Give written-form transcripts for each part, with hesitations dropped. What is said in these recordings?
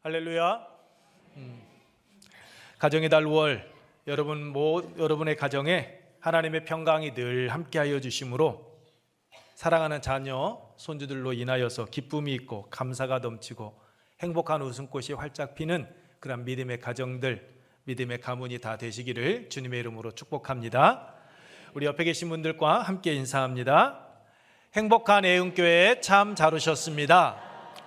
할렐루야. 가정의 달 5월 여러분의 가정에 하나님의 평강이 늘 함께하여 주심으로 사랑하는 자녀, 손주들로 인하여서 기쁨이 있고 감사가 넘치고 행복한 웃음꽃이 활짝 피는 그런 믿음의 가정들, 믿음의 가문이 다 되시기를 주님의 이름으로 축복합니다. 우리 옆에 계신 분들과 함께 인사합니다. 행복한 애흥교회에 참 잘 오셨습니다.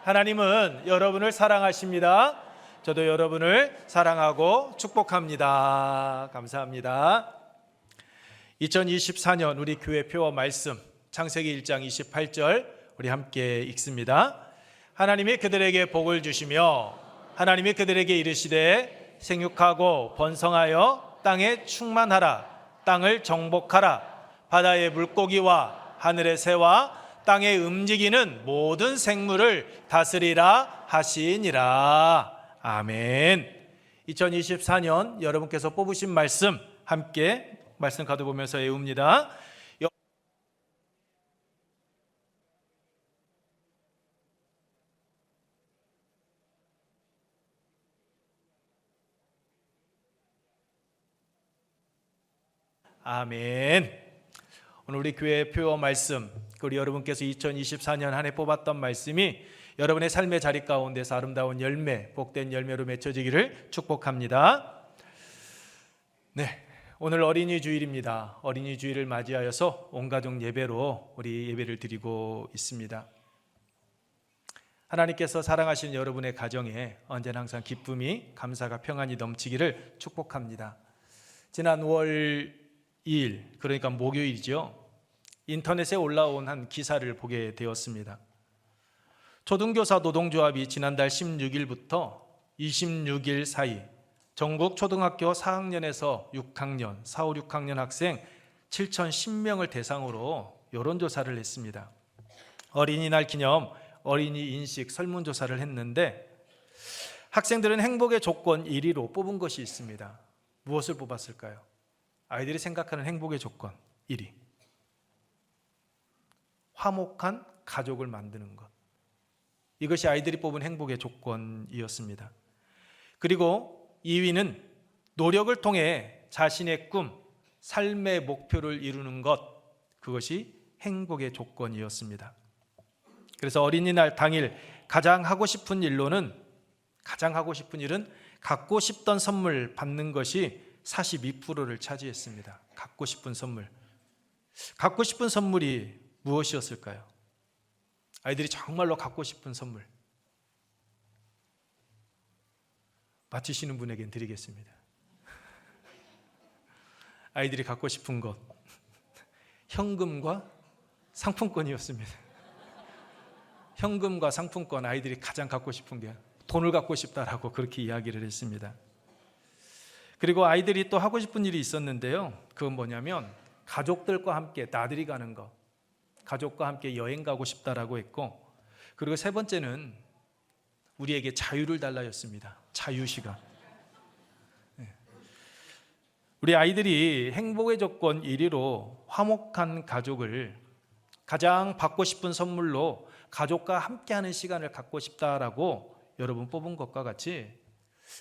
하나님은 여러분을 사랑하십니다. 저도 여러분을 사랑하고 축복합니다. 감사합니다. 2024년 우리 교회 표어 말씀 창세기 1장 28절 우리 함께 읽습니다. 하나님이 그들에게 복을 주시며 하나님이 그들에게 이르시되 생육하고 번성하여 땅에 충만하라. 땅을 정복하라. 바다의 물고기와 하늘의 새와 땅에 움직이는 모든 생물을 다스리라 하시니라. 아멘. 2024년 여러분께서 뽑으신 말씀 함께 말씀 가져보면서 외웁니다. 아멘. 오늘 우리 교회 표어 말씀, 우리 여러분께서 2024년 한 해 뽑았던 말씀이 여러분의 삶의 자리 가운데서 아름다운 열매, 복된 열매로 맺혀지기를 축복합니다. 네, 오늘 어린이 주일입니다. 어린이 주일을 맞이하여서 온 가족 예배로 우리 예배를 드리고 있습니다. 하나님께서 사랑하시는 여러분의 가정에 언제나 항상 기쁨이, 감사가, 평안이 넘치기를 축복합니다. 지난 5월 2일, 그러니까 목요일이죠. 인터넷에 올라온 한 기사를 보게 되었습니다. 초등교사 노동조합이 지난달 16일부터 26일 사이 전국 초등학교 4학년에서 6학년, 4, 5, 6학년 학생 7,010명을 대상으로 여론조사를 했습니다. 어린이날 기념 어린이 인식 설문조사를 했는데 학생들은 행복의 조건 1위로 뽑은 것이 있습니다. 무엇을 뽑았을까요? 아이들이 생각하는 행복의 조건 1위. 화목한 가족을 만드는 것. 이것이 아이들이 뽑은 행복의 조건이었습니다. 그리고 2위는 노력을 통해 자신의 꿈, 삶의 목표를 이루는 것. 그것이 행복의 조건이었습니다. 그래서 어린이날 당일 가장 하고 싶은 일은 갖고 싶던 선물 받는 것이 42%를 차지했습니다. 갖고 싶은 선물. 갖고 싶은 선물이 무엇이었을까요? 아이들이 정말로 갖고 싶은 선물. 맞히시는 분에겐 드리겠습니다. 아이들이 갖고 싶은 것. 현금과 상품권이었습니다. 현금과 상품권, 아이들이 가장 갖고 싶은 게 돈을 갖고 싶다라고 그렇게 이야기를 했습니다. 그리고 아이들이 또 하고 싶은 일이 있었는데요. 그건 뭐냐면 가족들과 함께 나들이 가는 거, 가족과 함께 여행 가고 싶다라고 했고, 그리고 세 번째는 우리에게 자유를 달라였습니다. 자유시간. 우리 아이들이 행복의 조건 1위로 화목한 가족을 가장 받고 싶은 선물로 가족과 함께하는 시간을 갖고 싶다라고 여러분 뽑은 것과 같이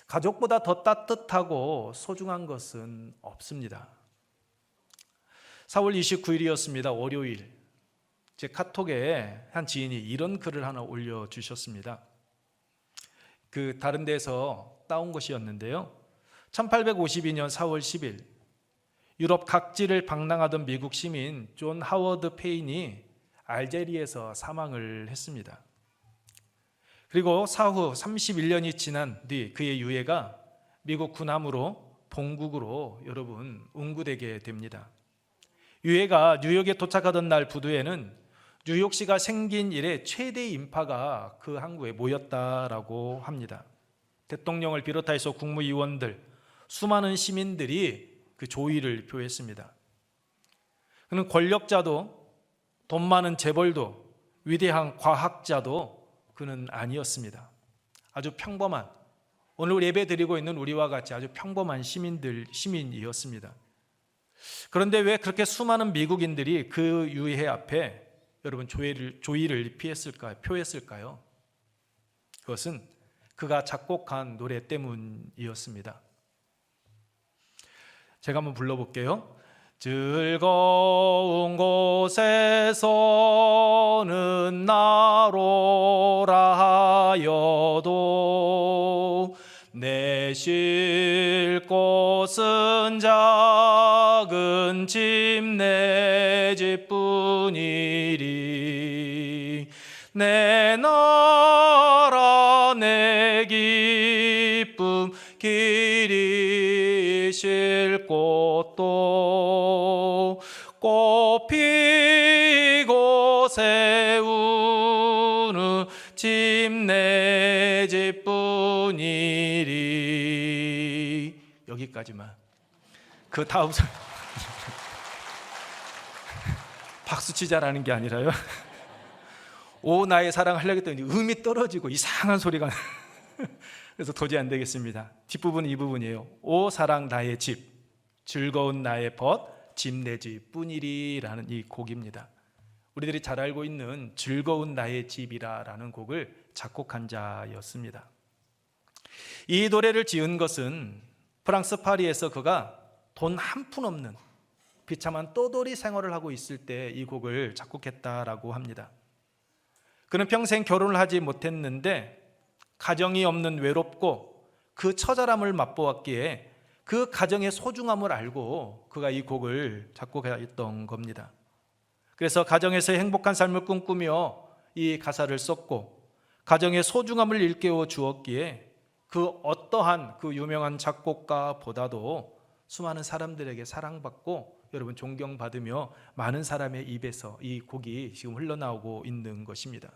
가족보다 더 따뜻하고 소중한 것은 없습니다. 4월 29일이었습니다. 월요일. 제 카톡에 한 지인이 이런 글을 하나 올려주셨습니다. 다른 데서 따온 것이었는데요. 1852년 4월 10일 유럽 각지를 방랑하던 미국 시민 존 하워드 페인이 알제리에서 사망을 했습니다. 그리고 사후 31년이 지난 뒤 그의 유해가 미국 군함으로 본국으로 여러분 운구되게 됩니다. 유해가 뉴욕에 도착하던 날 부두에는 뉴욕시가 생긴 이래 최대의 인파가 그 항구에 모였다라고 합니다. 대통령을 비롯해서 국무위원들, 수많은 시민들이 그 조의를 표했습니다. 그는 권력자도 돈 많은 재벌도 위대한 과학자도 그는 아니었습니다. 아주 평범한, 오늘 예배 드리고 있는 우리와 같이 아주 평범한 시민이었습니다. 그런데 왜 그렇게 수많은 미국인들이 그 유해 앞에 여러분 조의를 표했을까요? 그것은 그가 작곡한 노래 때문이었습니다. 제가 한번 불러볼게요. 즐거운 곳에서는 나로라 하여도 내 쉴 곳은 작은 집 내 집뿐이리 내 나라 내 기쁨 길이 쉴 곳도 꽃 피고 세우는 집 내 집뿐이리. 여기까지만. 그 다음 박수 치자라는 게 아니라요. 오 나의 사랑 하려고 했더니 음이 떨어지고 이상한 소리가 그래서 도저히 안 되겠습니다. 뒷부분은 이 부분이에요. 오 사랑 나의 집, 즐거운 나의 벗, 집 내 집뿐이리라는 이 곡입니다. 우리들이 잘 알고 있는 즐거운 나의 집이라는 곡을 작곡한 자였습니다. 이 노래를 지은 것은 프랑스 파리에서 그가 돈 한 푼 없는 비참한 떠돌이 생활을 하고 있을 때 이 곡을 작곡했다라고 합니다. 그는 평생 결혼을 하지 못했는데 가정이 없는 외롭고 그 처절함을 맛보았기에 그 가정의 소중함을 알고 그가 이 곡을 작곡했던 겁니다. 그래서 가정에서의 행복한 삶을 꿈꾸며 이 가사를 썼고 가정의 소중함을 일깨워 주었기에 그 어떠한 그 유명한 작곡가보다도 수많은 사람들에게 사랑받고 여러분 존경받으며 많은 사람의 입에서 이 곡이 지금 흘러나오고 있는 것입니다.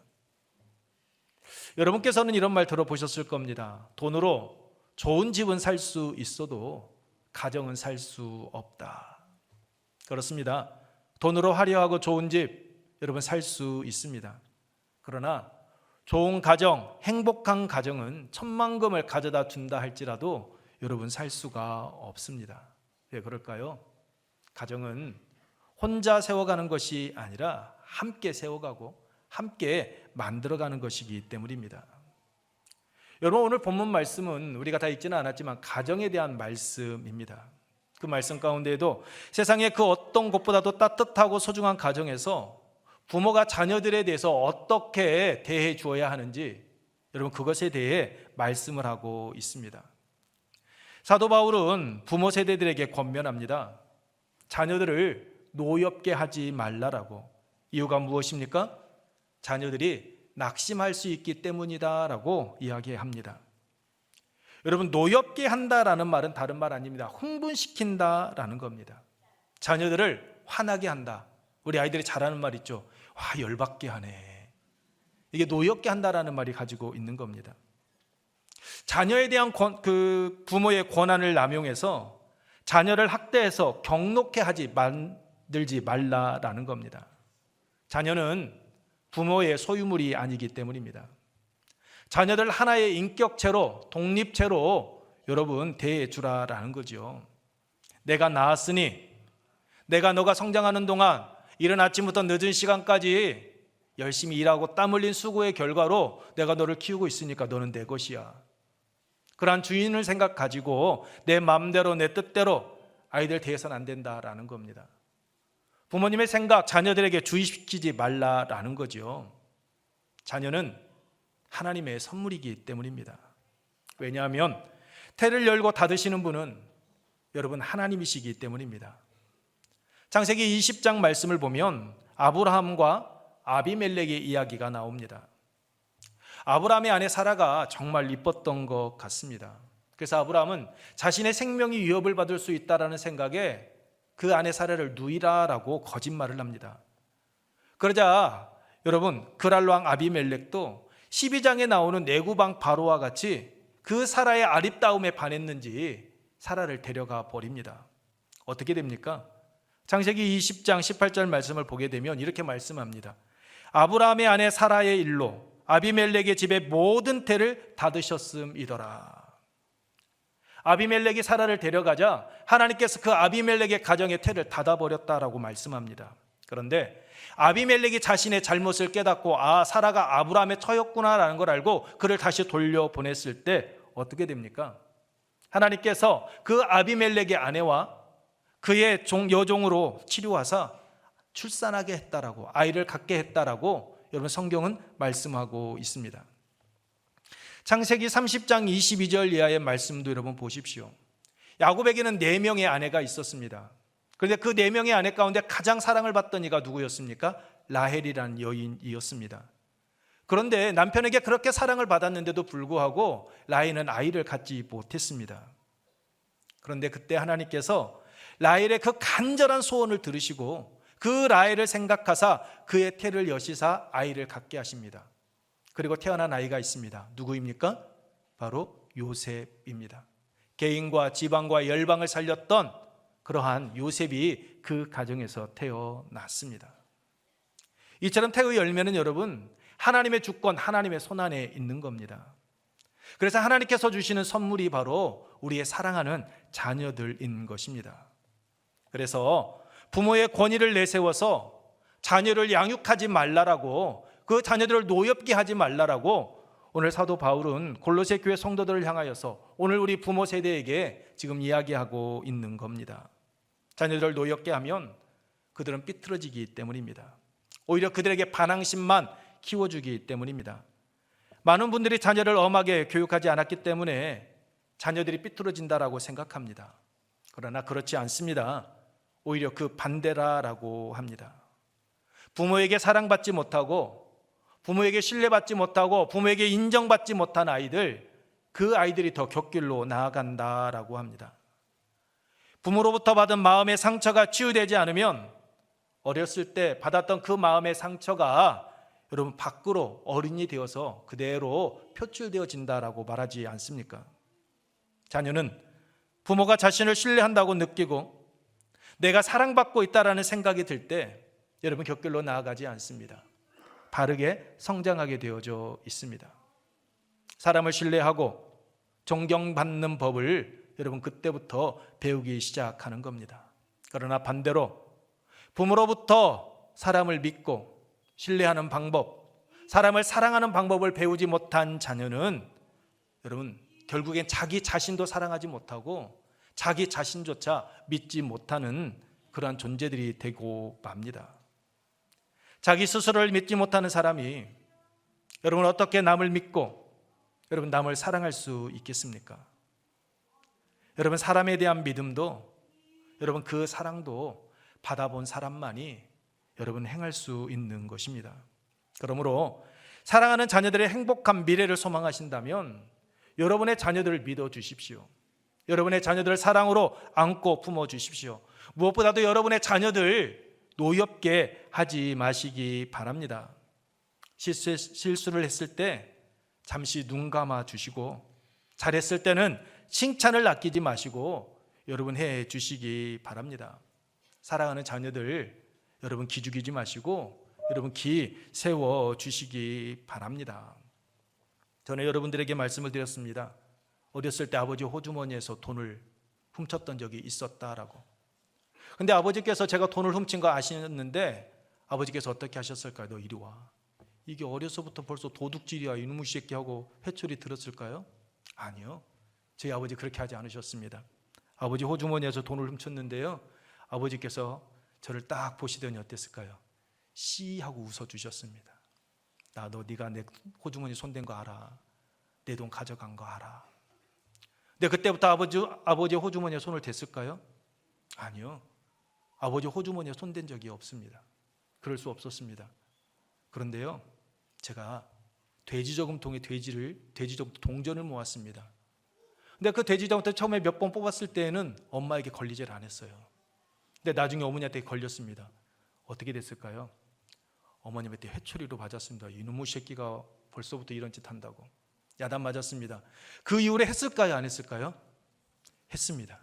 여러분께서는 이런 말 들어보셨을 겁니다. 돈으로 좋은 집은 살 수 있어도 가정은 살 수 없다. 그렇습니다. 돈으로 화려하고 좋은 집 여러분 살 수 있습니다. 그러나 좋은 가정, 행복한 가정은 천만금을 가져다 준다 할지라도 여러분 살 수가 없습니다. 왜 그럴까요? 가정은 혼자 세워가는 것이 아니라 함께 세워가고 함께 만들어가는 것이기 때문입니다. 여러분 오늘 본문 말씀은 우리가 다 읽지는 않았지만 가정에 대한 말씀입니다. 그 말씀 가운데에도 세상의 그 어떤 것보다도 따뜻하고 소중한 가정에서 부모가 자녀들에 대해서 어떻게 대해 주어야 하는지 여러분 그것에 대해 말씀을 하고 있습니다. 사도 바울은 부모 세대들에게 권면합니다. 자녀들을 노엽게 하지 말라라고. 이유가 무엇입니까? 자녀들이 낙심할 수 있기 때문이다라고 이야기합니다. 여러분 노엽게 한다라는 말은 다른 말 아닙니다. 흥분시킨다라는 겁니다. 자녀들을 화나게 한다. 우리 아이들이 잘하는 말 있죠. 와 열받게 하네. 이게 노엽게 한다라는 말이 가지고 있는 겁니다. 자녀에 대한 그 부모의 권한을 남용해서 자녀를 학대해서 경록해 만들지 말라라는 겁니다. 자녀는 부모의 소유물이 아니기 때문입니다. 자녀들 하나의 인격체로 독립체로 여러분 대해 주라라는 거죠. 내가 낳았으니 내가 너가 성장하는 동안 이른 아침부터 늦은 시간까지 열심히 일하고 땀 흘린 수고의 결과로 내가 너를 키우고 있으니까 너는 내 것이야. 그러한 주인을 생각 가지고 내 마음대로 내 뜻대로 아이들 대해서는 안 된다라는 겁니다. 부모님의 생각 자녀들에게 주입시키지 말라라는 거죠. 자녀는 하나님의 선물이기 때문입니다. 왜냐하면 태를 열고 닫으시는 분은 여러분 하나님이시기 때문입니다. 창세기 20장 말씀을 보면 아브라함과 아비멜렉의 이야기가 나옵니다. 아브라함의 아내 사라가 정말 이뻤던 것 같습니다. 그래서 아브라함은 자신의 생명이 위협을 받을 수 있다는 생각에 그 아내 사라를 누이라라고 거짓말을 합니다. 그러자 여러분 그랄 왕 아비멜렉도 12장에 나오는 내구방 바로와 같이 그 사라의 아립다움에 반했는지 사라를 데려가 버립니다. 어떻게 됩니까? 창세기 20장 18절 말씀을 보게 되면 이렇게 말씀합니다. 아브라함의 아내 사라의 일로 아비멜렉의 집에 모든 태를 닫으셨음이더라. 아비멜렉이 사라를 데려가자 하나님께서 그 아비멜렉의 가정의 태를 닫아버렸다라고 말씀합니다. 그런데 아비멜렉이 자신의 잘못을 깨닫고 사라가 아브라함의 처였구나라는 걸 알고 그를 다시 돌려보냈을 때 어떻게 됩니까? 하나님께서 그 아비멜렉의 아내와 그의 여종으로 치료하사 출산하게 했다라고, 아이를 갖게 했다라고 여러분 성경은 말씀하고 있습니다. 창세기 30장 22절 이하의 말씀도 여러분 보십시오. 야곱에게는 4명의 아내가 있었습니다. 그런데 그 4명의 아내 가운데 가장 사랑을 받던 이가 누구였습니까? 라헬이라는 여인이었습니다. 그런데 남편에게 그렇게 사랑을 받았는데도 불구하고 라헬은 아이를 갖지 못했습니다. 그런데 그때 하나님께서 라헬의 그 간절한 소원을 들으시고 그 라헬을 생각하사 그의 태를 여시사 아이를 갖게 하십니다. 그리고 태어난 아이가 있습니다. 누구입니까? 바로 요셉입니다. 개인과 지방과 열방을 살렸던 그러한 요셉이 그 가정에서 태어났습니다. 이처럼 태의 열매는 여러분 하나님의 주권, 하나님의 손안에 있는 겁니다. 그래서 하나님께서 주시는 선물이 바로 우리의 사랑하는 자녀들인 것입니다. 그래서 부모의 권위를 내세워서 자녀를 양육하지 말라라고, 그 자녀들을 노엽게 하지 말라라고 오늘 사도 바울은 골로새 교회 성도들을 향하여서 오늘 우리 부모 세대에게 지금 이야기하고 있는 겁니다. 자녀들을 노엽게 하면 그들은 삐뚤어지기 때문입니다. 오히려 그들에게 반항심만 키워주기 때문입니다. 많은 분들이 자녀를 엄하게 교육하지 않았기 때문에 자녀들이 삐뚤어진다라고 생각합니다. 그러나 그렇지 않습니다. 오히려 그 반대라라고 합니다. 부모에게 사랑받지 못하고 부모에게 신뢰받지 못하고 부모에게 인정받지 못한 아이들, 그 아이들이 더 곁길로 나아간다라고 합니다. 부모로부터 받은 마음의 상처가 치유되지 않으면 어렸을 때 받았던 그 마음의 상처가 여러분 밖으로 어른이 되어서 그대로 표출되어진다라고 말하지 않습니까? 자녀는 부모가 자신을 신뢰한다고 느끼고 내가 사랑받고 있다라는 생각이 들 때 여러분 곁길로 나아가지 않습니다. 바르게 성장하게 되어져 있습니다. 사람을 신뢰하고 존경받는 법을 여러분 그때부터 배우기 시작하는 겁니다. 그러나 반대로 부모로부터 사람을 믿고 신뢰하는 방법, 사람을 사랑하는 방법을 배우지 못한 자녀는 여러분 결국엔 자기 자신도 사랑하지 못하고 자기 자신조차 믿지 못하는 그러한 존재들이 되고 맙니다. 자기 스스로를 믿지 못하는 사람이 여러분 어떻게 남을 믿고 여러분 남을 사랑할 수 있겠습니까? 여러분 사람에 대한 믿음도 여러분 그 사랑도 받아본 사람만이 여러분 행할 수 있는 것입니다. 그러므로 사랑하는 자녀들의 행복한 미래를 소망하신다면 여러분의 자녀들을 믿어 주십시오. 여러분의 자녀들을 사랑으로 안고 품어 주십시오. 무엇보다도 여러분의 자녀들 노엽게 하지 마시기 바랍니다. 실수를 했을 때 잠시 눈 감아 주시고 잘했을 때는 칭찬을 아끼지 마시고 여러분 해 주시기 바랍니다. 사랑하는 자녀들 여러분 기죽이지 마시고 여러분 기 세워 주시기 바랍니다. 저는 여러분들에게 말씀을 드렸습니다. 어렸을 때 아버지 호주머니에서 돈을 훔쳤던 적이 있었다라고. 근데 아버지께서 제가 돈을 훔친 거 아시는데 아버지께서 어떻게 하셨을까요? 너 이리 와. 이게 어려서부터 벌써 도둑질이야 이놈의 새끼 하고 회초리 들었을까요? 아니요. 저희 아버지 그렇게 하지 않으셨습니다. 아버지 호주머니에서 돈을 훔쳤는데요, 아버지께서 저를 딱 보시더니 어땠을까요? 씨 하고 웃어주셨습니다. 너 네가 내 호주머니 손댄 거 알아. 내 돈 가져간 거 알아. 근데 그때부터 아버지 호주머니에 손을 댔을까요? 아니요. 아버지 호주머니에 손댄 적이 없습니다. 그럴 수 없었습니다. 그런데요, 제가 돼지저금통에 돼지저금 동전을 모았습니다. 근데 그 돼지저금통 처음에 몇 번 뽑았을 때는 엄마에게 걸리질 않았어요. 근데 나중에 어머니한테 걸렸습니다. 어떻게 됐을까요? 어머님한테 회초리로 맞았습니다. 이놈의 새끼가 벌써부터 이런 짓 한다고 야단 맞았습니다. 그 이후에 했을까요? 안 했을까요? 했습니다.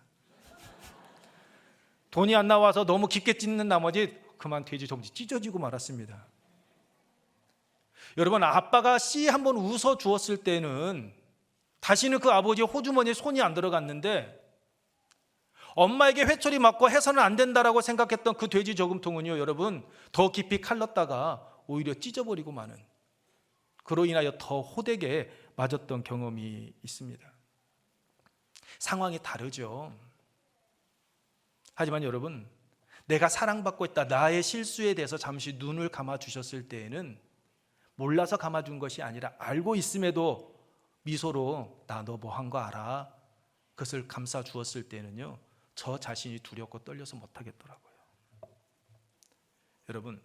돈이 안 나와서 너무 깊게 찢는 나머지 그만 돼지저금통이 찢어지고 말았습니다. 여러분, 아빠가 씨 한번 웃어 주었을 때는 다시는 그 아버지의 호주머니에 손이 안 들어갔는데 엄마에게 회초리 맞고 해서는 안 된다라고 생각했던 그 돼지 저금통은요, 여러분, 더 깊이 칼 넣다가 오히려 찢어버리고 마는, 그로 인하여 더 호되게 맞았던 경험이 있습니다. 상황이 다르죠. 하지만 여러분, 내가 사랑받고 있다, 나의 실수에 대해서 잠시 눈을 감아주셨을 때에는 몰라서 감아준 것이 아니라 알고 있음에도 미소로 나 너 뭐 한 거 알아? 그것을 감싸 주었을 때는요, 저 자신이 두렵고 떨려서 못하겠더라고요. 여러분,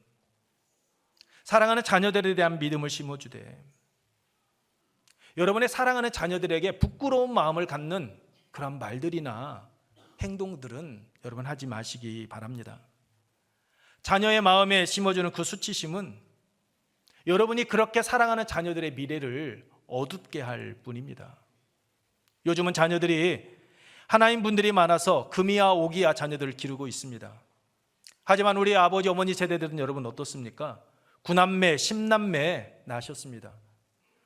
사랑하는 자녀들에 대한 믿음을 심어주되 여러분의 사랑하는 자녀들에게 부끄러운 마음을 갖는 그런 말들이나 행동들은 여러분 하지 마시기 바랍니다. 자녀의 마음에 심어주는 그 수치심은 여러분이 그렇게 사랑하는 자녀들의 미래를 어둡게 할 뿐입니다. 요즘은 자녀들이 하나님 분들이 많아서 금이야 오기야 자녀들을 기르고 있습니다. 하지만 우리 아버지 어머니 세대들은 여러분 어떻습니까? 9남매 10남매 낳으셨습니다.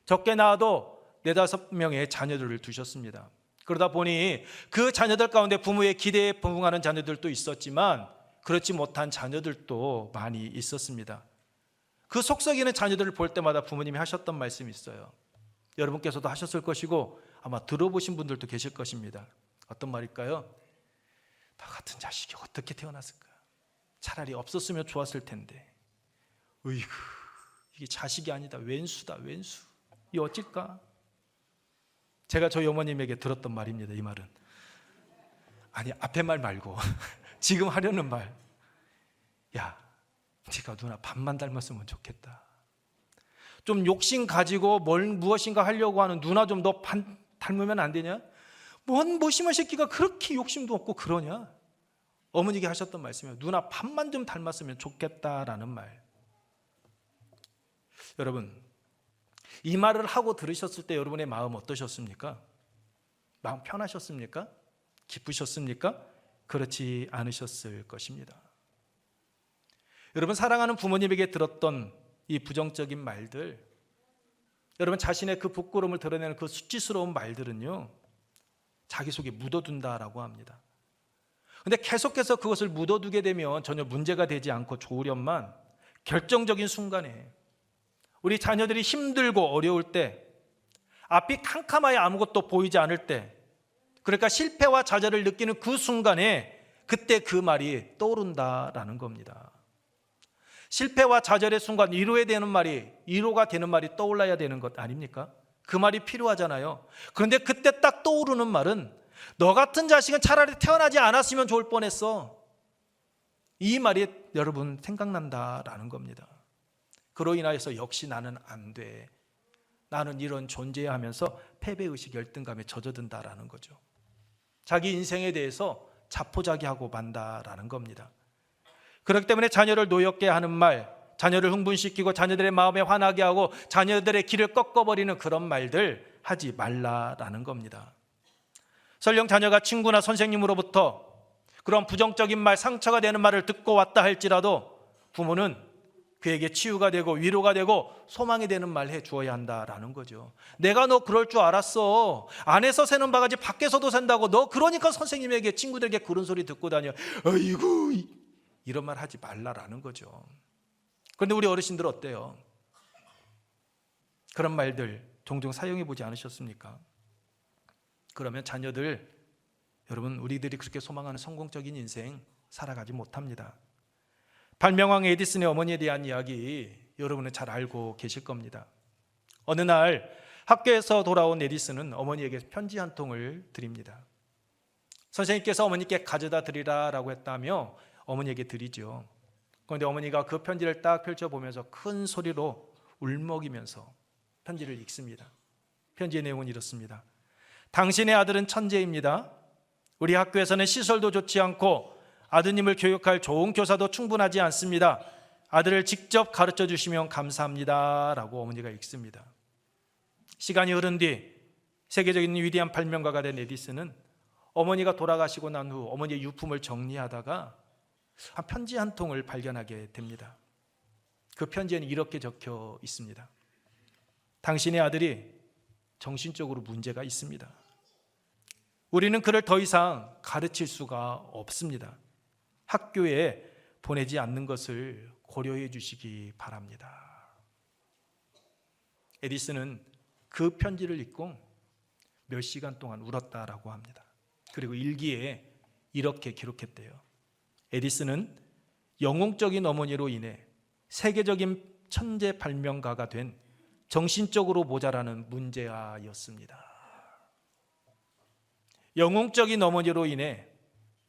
적게 낳아도 4-5명의 자녀들을 두셨습니다. 그러다 보니 그 자녀들 가운데 부모의 기대에 부응하는 자녀들도 있었지만 그렇지 못한 자녀들도 많이 있었습니다. 그 속썩이는 자녀들을 볼 때마다 부모님이 하셨던 말씀이 있어요. 여러분께서도 하셨을 것이고 아마 들어보신 분들도 계실 것입니다. 어떤 말일까요? 나 같은 자식이 어떻게 태어났을까? 차라리 없었으면 좋았을 텐데. 으이구, 이게 자식이 아니다. 왼수다, 왼수. 이 어찔까? 제가 저희 어머님에게 들었던 말입니다. 이 말은 아니, 앞에 말 말고 지금 하려는 말. 야, 네가 누나 반만 닮았으면 좋겠다. 좀 욕심 가지고 무엇인가 하려고 하는 누나 좀 너 반 닮으면 안 되냐? 뭔 무심한 새끼가 그렇게 욕심도 없고 그러냐? 어머니께 하셨던 말씀이에요. 누나 반만 좀 닮았으면 좋겠다라는 말. 여러분, 이 말을 하고 들으셨을 때 여러분의 마음 어떠셨습니까? 마음 편하셨습니까? 기쁘셨습니까? 그렇지 않으셨을 것입니다. 여러분, 사랑하는 부모님에게 들었던 이 부정적인 말들, 여러분 자신의 그 부끄러움을 드러내는 그 수치스러운 말들은요, 자기 속에 묻어둔다라고 합니다. 근데 계속해서 그것을 묻어두게 되면 전혀 문제가 되지 않고 좋으련만 결정적인 순간에 우리 자녀들이 힘들고 어려울 때, 앞이 캄캄하여 아무것도 보이지 않을 때, 그러니까 실패와 좌절을 느끼는 그 순간에 그때 그 말이 떠오른다라는 겁니다. 실패와 좌절의 순간 위로가 되는 말이 떠올라야 되는 것 아닙니까? 그 말이 필요하잖아요. 그런데 그때 딱 떠오르는 말은 너 같은 자식은 차라리 태어나지 않았으면 좋을 뻔했어. 이 말이 여러분 생각난다라는 겁니다. 그로 인하여서 역시 나는 안 돼. 나는 이런 존재야 하면서 패배의식, 열등감에 젖어든다라는 거죠. 자기 인생에 대해서 자포자기하고 만다라는 겁니다. 그렇기 때문에 자녀를 노엽게 하는 말, 자녀를 흥분시키고 자녀들의 마음에 화나게 하고 자녀들의 길을 꺾어버리는 그런 말들 하지 말라라는 겁니다. 설령 자녀가 친구나 선생님으로부터 그런 부정적인 말, 상처가 되는 말을 듣고 왔다 할지라도 부모는 그에게 치유가 되고 위로가 되고 소망이 되는 말 해주어야 한다라는 거죠. 내가 너 그럴 줄 알았어. 안에서 새는 바가지 밖에서도 샌다고. 너 그러니까 선생님에게, 친구들에게 그런 소리 듣고 다녀. 아이고, 이런 말 하지 말라라는 거죠. 그런데 우리 어르신들 어때요? 그런 말들 종종 사용해 보지 않으셨습니까? 그러면 자녀들, 여러분, 우리들이 그렇게 소망하는 성공적인 인생 살아가지 못합니다. 발명왕 에디슨의 어머니에 대한 이야기 여러분은 잘 알고 계실 겁니다. 어느 날 학교에서 돌아온 에디슨은 어머니에게 편지 한 통을 드립니다. 선생님께서 어머니께 가져다 드리라라고 했다며 어머니에게 드리죠. 그런데 어머니가 그 편지를 딱 펼쳐보면서 큰 소리로 울먹이면서 편지를 읽습니다. 편지의 내용은 이렇습니다. 당신의 아들은 천재입니다. 우리 학교에서는 시설도 좋지 않고 아드님을 교육할 좋은 교사도 충분하지 않습니다. 아들을 직접 가르쳐 주시면 감사합니다 라고 어머니가 읽습니다. 시간이 흐른 뒤 세계적인 위대한 발명가가 된 에디슨은 어머니가 돌아가시고 난 후 어머니의 유품을 정리하다가 편지 한 통을 발견하게 됩니다. 그 편지에는 이렇게 적혀 있습니다. 당신의 아들이 정신적으로 문제가 있습니다. 우리는 그를 더 이상 가르칠 수가 없습니다. 학교에 보내지 않는 것을 고려해 주시기 바랍니다. 에디슨은 그 편지를 읽고 몇 시간 동안 울었다라고 합니다. 그리고 일기에 이렇게 기록했대요. 에디슨은 영웅적인 어머니로 인해 세계적인 천재 발명가가 된 정신적으로 모자라는 문제아였습니다. 영웅적인 어머니로 인해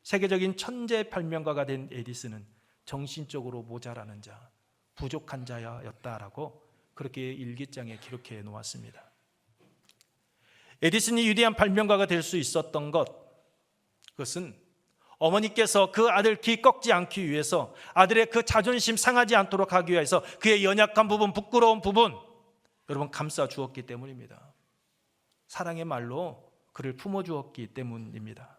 세계적인 천재 발명가가 된 에디슨은 정신적으로 모자라는 자, 부족한 자였다라고 그렇게 일기장에 기록해 놓았습니다. 에디슨이 위대한 발명가가 될 수 있었던 그것은 어머니께서 그 아들 기 꺾지 않기 위해서, 아들의 그 자존심 상하지 않도록 하기 위해서 그의 연약한 부분, 부끄러운 부분 여러분 감싸 주었기 때문입니다. 사랑의 말로 그를 품어 주었기 때문입니다.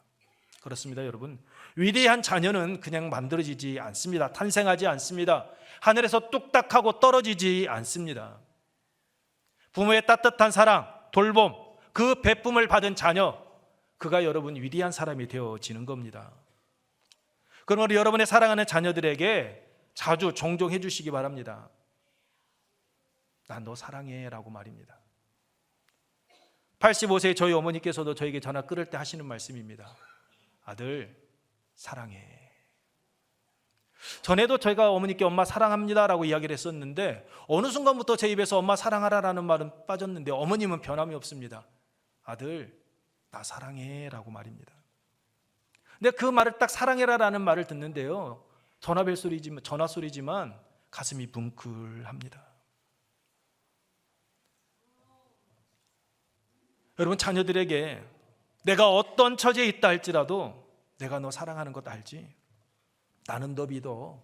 그렇습니다, 여러분. 위대한 자녀는 그냥 만들어지지 않습니다. 탄생하지 않습니다. 하늘에서 뚝딱하고 떨어지지 않습니다. 부모의 따뜻한 사랑, 돌봄, 그 베품을 받은 자녀, 그가 여러분 위대한 사람이 되어지는 겁니다. 그러므로 여러분의 사랑하는 자녀들에게 자주 종종 해주시기 바랍니다. 난 너 사랑해 라고 말입니다. 85세의 저희 어머니께서도 저에게 전화 끊을 때 하시는 말씀입니다. 아들 사랑해. 전에도 저희가 어머니께 엄마 사랑합니다 라고 이야기를 했었는데 어느 순간부터 제 입에서 엄마 사랑하라라는 말은 빠졌는데 어머님은 변함이 없습니다. 아들 나 사랑해 라고 말입니다. 근데 그 말을 딱 사랑해라라는 말을 듣는데요, 전화 소리지만 가슴이 뭉클합니다. 여러분, 자녀들에게 내가 어떤 처지에 있다 할지라도 내가 너 사랑하는 것 알지? 나는 너 믿어.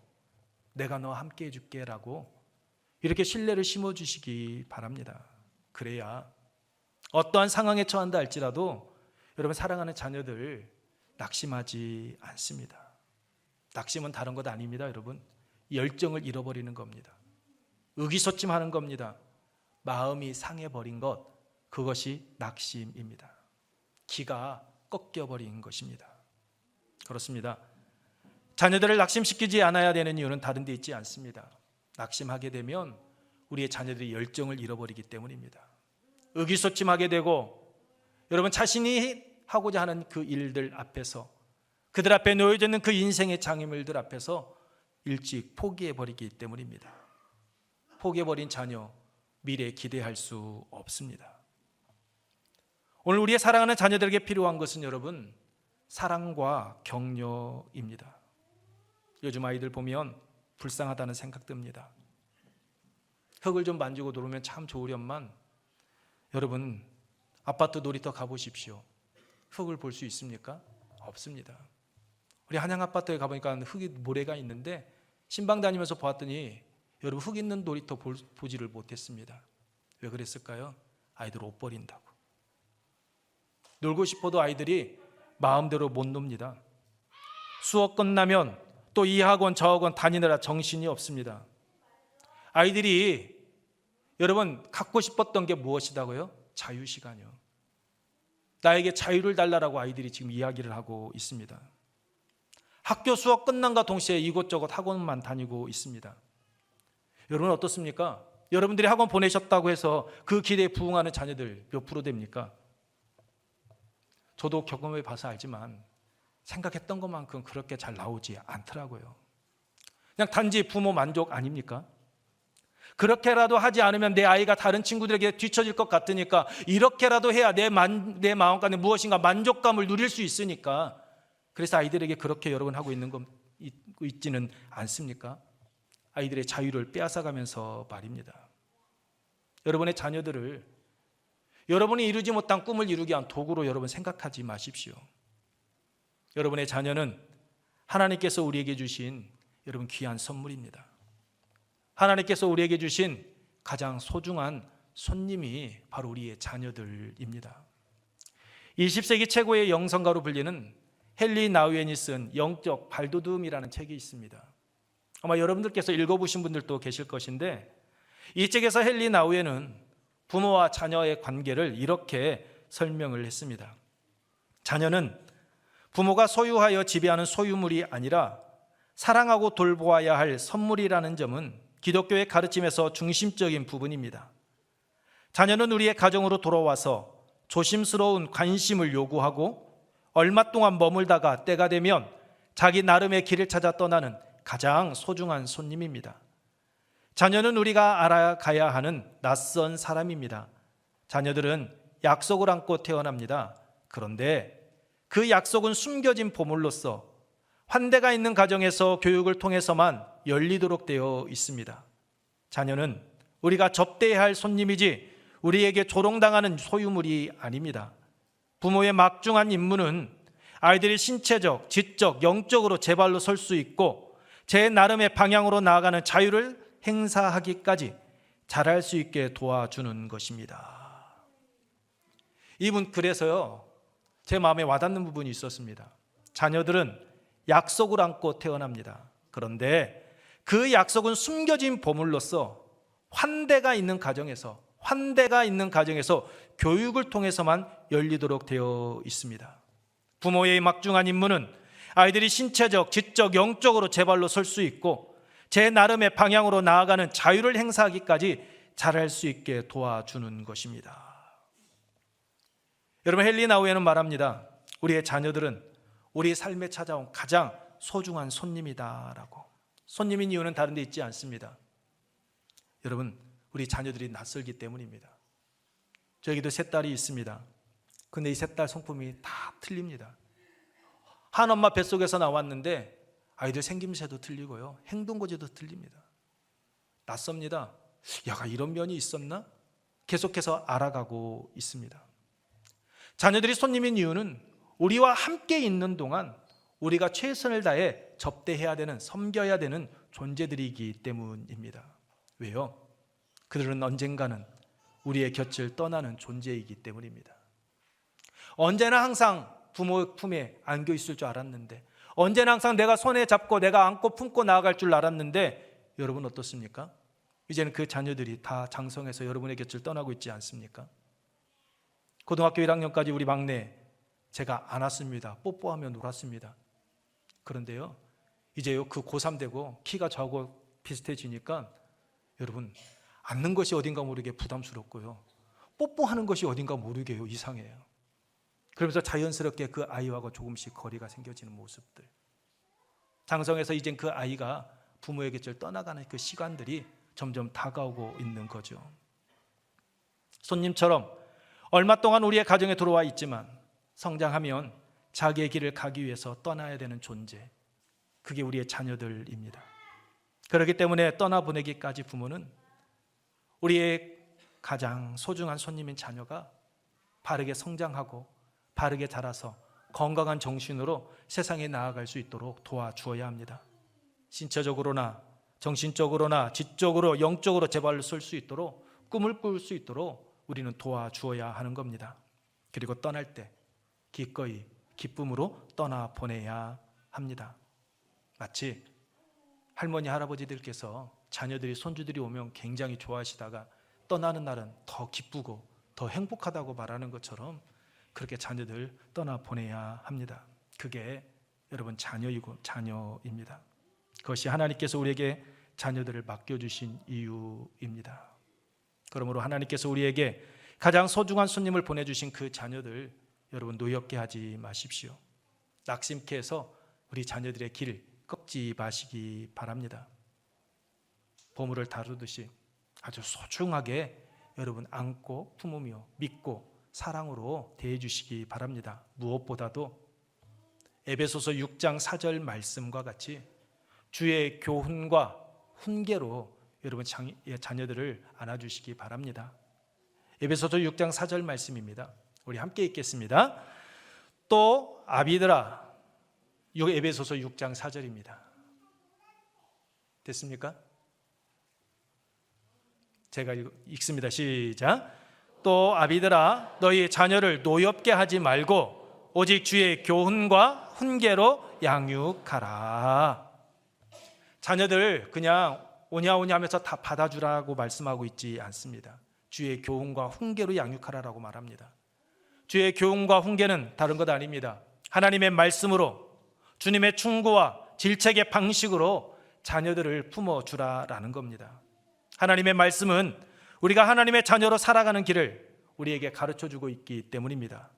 내가 너 함께 해줄게 라고 이렇게 신뢰를 심어주시기 바랍니다. 그래야 어떠한 상황에 처한다 할지라도 여러분 사랑하는 자녀들 낙심하지 않습니다. 낙심은 다른 것 아닙니다. 여러분, 열정을 잃어버리는 겁니다. 의기소침하는 겁니다. 마음이 상해버린 것, 그것이 낙심입니다. 기가 꺾여버린 것입니다. 그렇습니다. 자녀들을 낙심시키지 않아야 되는 이유는 다른 데 있지 않습니다. 낙심하게 되면 우리의 자녀들이 열정을 잃어버리기 때문입니다. 의기소침하게 되고 여러분 자신이 하고자 하는 그 일들 앞에서, 그들 앞에 놓여져 있는 그 인생의 장애물들 앞에서 일찍 포기해버리기 때문입니다. 포기해버린 자녀, 미래에 기대할 수 없습니다. 오늘 우리의 사랑하는 자녀들에게 필요한 것은 여러분 사랑과 격려입니다. 요즘 아이들 보면 불쌍하다는 생각 듭니다. 흙을 좀 만지고 놀면 참 좋으련만, 여러분 아파트 놀이터 가보십시오. 흙을 볼 수 있습니까? 없습니다. 우리 한양 아파트에 가보니까 흙이 모래가 있는데 신방 다니면서 보았더니 여러분 흙 있는 놀이터 보지를 못했습니다. 왜 그랬을까요? 아이들 옷 버린다고. 놀고 싶어도 아이들이 마음대로 못 놉니다. 수업 끝나면 또 이 학원 저 학원 다니느라 정신이 없습니다. 아이들이 여러분 갖고 싶었던 게 무엇이다고요? 자유시간이요. 나에게 자유를 달라라고 아이들이 지금 이야기를 하고 있습니다. 학교 수업 끝난과 동시에 이곳저곳 학원만 다니고 있습니다. 여러분 어떻습니까? 여러분들이 학원 보내셨다고 해서 그 기대에 부응하는 자녀들 몇 프로 됩니까? 저도 경험해 봐서 알지만 생각했던 것만큼 그렇게 잘 나오지 않더라고요. 그냥 단지 부모 만족 아닙니까? 그렇게라도 하지 않으면 내 아이가 다른 친구들에게 뒤처질 것 같으니까 이렇게라도 해야 내 마음간에 무엇인가 만족감을 누릴 수 있으니까, 그래서 아이들에게 그렇게 여러분 하고 있지는 않습니까? 아이들의 자유를 빼앗아가면서 말입니다. 여러분의 자녀들을 여러분이 이루지 못한 꿈을 이루게 한 도구로 여러분 생각하지 마십시오. 여러분의 자녀는 하나님께서 우리에게 주신 여러분 귀한 선물입니다. 하나님께서 우리에게 주신 가장 소중한 손님이 바로 우리의 자녀들입니다. 20세기 최고의 영성가로 불리는 헨리 나우엔이 쓴 영적 발돋움이라는 책이 있습니다. 아마 여러분들께서 읽어보신 분들도 계실 것인데, 이 책에서 헨리 나우엔은 부모와 자녀의 관계를 이렇게 설명을 했습니다. 자녀는 부모가 소유하여 지배하는 소유물이 아니라 사랑하고 돌보아야 할 선물이라는 점은 기독교의 가르침에서 중심적인 부분입니다. 자녀는 우리의 가정으로 돌아와서 조심스러운 관심을 요구하고 얼마 동안 머물다가 때가 되면 자기 나름의 길을 찾아 떠나는 가장 소중한 손님입니다. 자녀는 우리가 알아가야 하는 낯선 사람입니다. 자녀들은 약속을 안고 태어납니다. 그런데 그 약속은 숨겨진 보물로서 환대가 있는 가정에서 교육을 통해서만 열리도록 되어 있습니다. 자녀는 우리가 접대해야 할 손님이지 우리에게 조롱당하는 소유물이 아닙니다. 부모의 막중한 임무는 아이들이 신체적, 지적, 영적으로 제 발로 설 수 있고 제 나름의 방향으로 나아가는 자유를 행사하기까지 잘할 수 있게 도와주는 것입니다. 이분 그래서요, 제 마음에 와닿는 부분이 있었습니다. 자녀들은 약속을 안고 태어납니다. 그런데 그 약속은 숨겨진 보물로서 환대가 있는 가정에서 교육을 통해서만 열리도록 되어 있습니다. 부모의 막중한 임무는 아이들이 신체적, 지적, 영적으로 제 발로 설 수 있고 제 나름의 방향으로 나아가는 자유를 행사하기까지 잘할 수 있게 도와주는 것입니다. 여러분, 헨리 나우에는 말합니다. 우리의 자녀들은 우리 삶에 찾아온 가장 소중한 손님이다라고. 손님인 이유는 다른 데 있지 않습니다. 여러분, 우리 자녀들이 낯설기 때문입니다. 저에게도 세 딸이 있습니다. 근데 이 세 딸 성품이 다 틀립니다. 한 엄마 뱃속에서 나왔는데 아이들 생김새도 틀리고요, 행동거지도 틀립니다. 낯섭니다. 야가 이런 면이 있었나? 계속해서 알아가고 있습니다. 자녀들이 손님인 이유는 우리와 함께 있는 동안 우리가 최선을 다해 접대해야 되는, 섬겨야 되는 존재들이기 때문입니다. 왜요? 그들은 언젠가는 우리의 곁을 떠나는 존재이기 때문입니다. 언제나 항상 부모 품에 안겨 있을 줄 알았는데, 언제나 항상 내가 손에 잡고 내가 안고 품고 나아갈 줄 알았는데, 여러분 어떻습니까? 이제는 그 자녀들이 다 장성해서 여러분의 곁을 떠나고 있지 않습니까? 고등학교 1학년까지 우리 막내 제가 안았습니다. 뽀뽀하며 놀았습니다. 그런데요, 이제요 그 고3 되고 키가 저하고 비슷해지니까 여러분, 안는 것이 어딘가 모르게 부담스럽고요, 뽀뽀하는 것이 어딘가 모르게요 이상해요. 그러면서 자연스럽게 그 아이와 조금씩 거리가 생겨지는 모습들, 장성해서 이젠 그 아이가 부모의 곁을 떠나가는 그 시간들이 점점 다가오고 있는 거죠. 손님처럼 얼마 동안 우리의 가정에 들어와 있지만 성장하면 자기의 길을 가기 위해서 떠나야 되는 존재, 그게 우리의 자녀들입니다. 그렇기 때문에 떠나보내기까지 부모는 우리의 가장 소중한 손님인 자녀가 바르게 성장하고 바르게 자라서 건강한 정신으로 세상에 나아갈 수 있도록 도와주어야 합니다. 신체적으로나 정신적으로나 지적으로 영적으로 제 발로 설 수 있도록, 꿈을 꿀 수 있도록 우리는 도와주어야 하는 겁니다. 그리고 떠날 때 기꺼이 기쁨으로 떠나보내야 합니다. 마치 할머니 할아버지들께서 자녀들이 손주들이 오면 굉장히 좋아하시다가 떠나는 날은 더 기쁘고 더 행복하다고 말하는 것처럼 그렇게 자녀들 떠나보내야 합니다. 그게 여러분 자녀입니다. 그것이 하나님께서 우리에게 자녀들을 맡겨주신 이유입니다. 그러므로 하나님께서 우리에게 가장 소중한 손님을 보내주신 그 자녀들, 여러분 노엽게 하지 마십시오. 낙심케 해서 우리 자녀들의 길을 꺾지 마시기 바랍니다. 보물을 다루듯이 아주 소중하게 여러분 안고 품으며 믿고 사랑으로 대해주시기 바랍니다. 무엇보다도 에베소서 6장 4절 말씀과 같이 주의 교훈과 훈계로 여러분 자녀들을 안아주시기 바랍니다. 에베소서 6장 4절 말씀입니다. 우리 함께 읽겠습니다. 또 아비들아, 이거 에베소서 6장 4절입니다. 됐습니까? 제가 읽습니다. 시작. 또 아비들아, 너희 자녀를 노엽게 하지 말고 오직 주의 교훈과 훈계로 양육하라. 자녀들 그냥 오냐오냐 하면서 다 받아주라고 말씀하고 있지 않습니다. 주의 교훈과 훈계로 양육하라라고 말합니다. 주의 교훈과 훈계는 다른 것 아닙니다. 하나님의 말씀으로 주님의 충고와 질책의 방식으로 자녀들을 품어주라라는 겁니다. 하나님의 말씀은 우리가 하나님의 자녀로 살아가는 길을 우리에게 가르쳐주고 있기 때문입니다.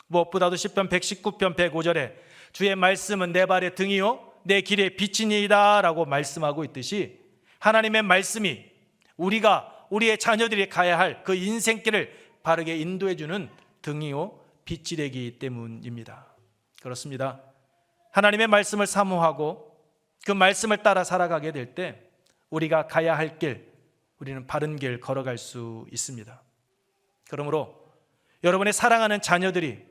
무엇보다도 시편 119편 105절에 주의 말씀은 내 발의 등이요 내 길의 빛이니이다 라고 말씀하고 있듯이 하나님의 말씀이 우리의 자녀들이 가야 할 그 인생길을 바르게 인도해주는 등이요 빛이 되기 때문입니다. 그렇습니다. 하나님의 말씀을 사모하고 그 말씀을 따라 살아가게 될 때 우리가 가야 할 길, 우리는 바른 길 걸어갈 수 있습니다. 그러므로 여러분의 사랑하는 자녀들이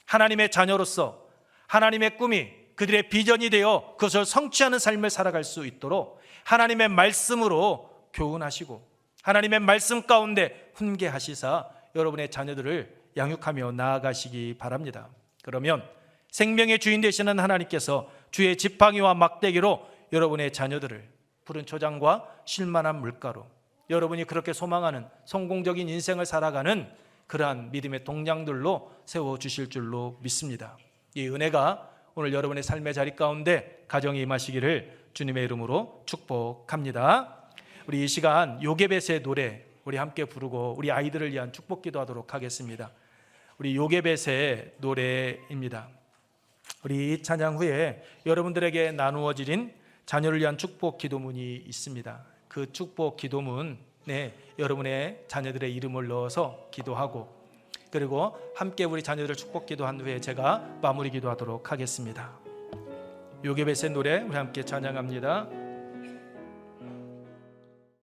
하나님의 자녀로서 하나님의 꿈이 그들의 비전이 되어 그것을 성취하는 삶을 살아갈 수 있도록 하나님의 말씀으로 교훈하시고 하나님의 말씀 가운데 훈계하시사 여러분의 자녀들을 양육하며 나아가시기 바랍니다. 그러면 생명의 주인 되시는 하나님께서 주의 지팡이와 막대기로 여러분의 자녀들을 푸른 초장과 쉴만한 물가로 여러분이 그렇게 소망하는 성공적인 인생을 살아가는 그러한 믿음의 동량들로 세워주실 줄로 믿습니다. 이 은혜가 오늘 여러분의 삶의 자리 가운데 가정에 임하시기를 주님의 이름으로 축복합니다. 우리 이 시간 요게벳의 노래 우리 함께 부르고 우리 아이들을 위한 축복 기도하도록 하겠습니다. 우리 요게벳의 노래입니다. 우리 찬양 후에 여러분들에게 나누어진 자녀를 위한 축복 기도문이 있습니다. 그 축복 기도문에 여러분의 자녀들의 이름을 넣어서 기도하고 그리고 함께 우리 자녀들 축복 기도한 후에 제가 마무리 기도하도록 하겠습니다. 요게벳의 노래 우리 함께 찬양합니다.